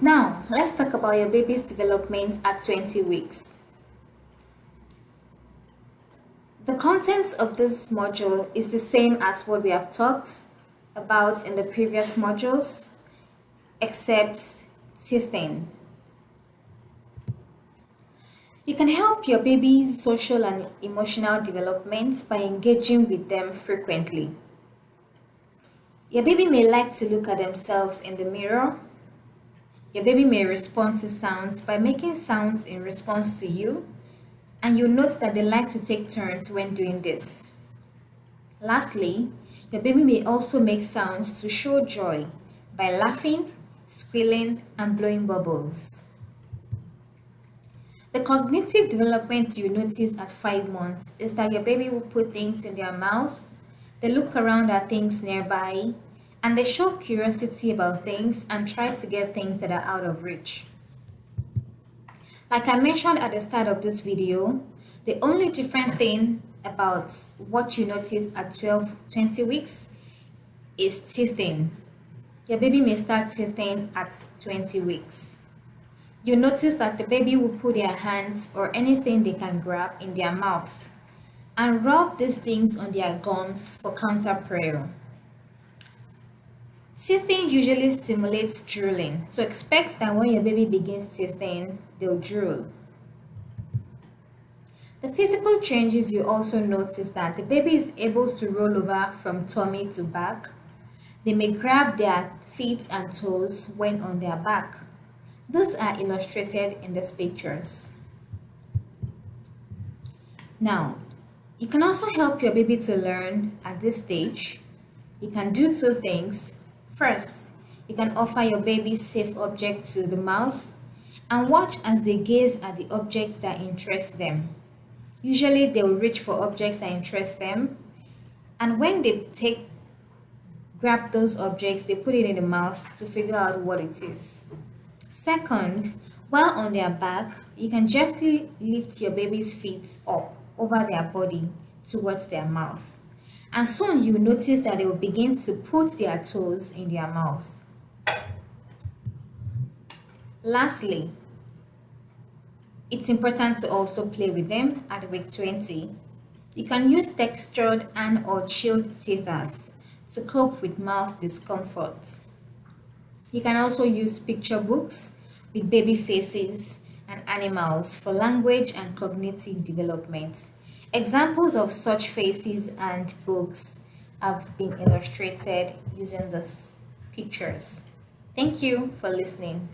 Now, let's talk about your baby's development at 20 weeks. The content of this module is the same as what we have talked about in the previous modules, except teething. You can help your baby's social and emotional development by engaging with them frequently. Your baby may like to look at themselves in the mirror. Your baby may respond to sounds by making sounds in response to you, and you'll note that they like to take turns when doing this. Lastly, your baby may also make sounds to show joy by laughing, squealing, and blowing bubbles. The cognitive development you notice at 5 months is that your baby will put things in their mouth, they look around at things nearby, and they show curiosity about things and try to get things that are out of reach. Like I mentioned at the start of this video, the only different thing about what you notice at 20 weeks is teething. Your baby may start teething at 20 weeks. You notice that the baby will put their hands or anything they can grab in their mouth and rub these things on their gums for counter pressure. Teething usually stimulates drooling, so expect that when your baby begins teething, they'll drool. The physical changes you also notice that the baby is able to roll over from tummy to back. They may grab their feet and toes when on their back. These are illustrated in these pictures. Now, you can also help your baby to learn at this stage. You can do two things. First, you can offer your baby safe objects to the mouth and watch as they gaze at the objects that interest them. Usually, they will reach for objects that interest them, and when they grab those objects, they put it in the mouth to figure out what it is. Second, while on their back, you can gently lift your baby's feet up over their body towards their mouth. And soon you notice that they will begin to put their toes in their mouth. Lastly, it's important to also play with them at week 20. You can use textured and or chilled teethers to cope with mouth discomfort. You can also use picture books with baby faces and animals for language and cognitive development. Examples of such faces and books have been illustrated using these pictures. Thank you for listening.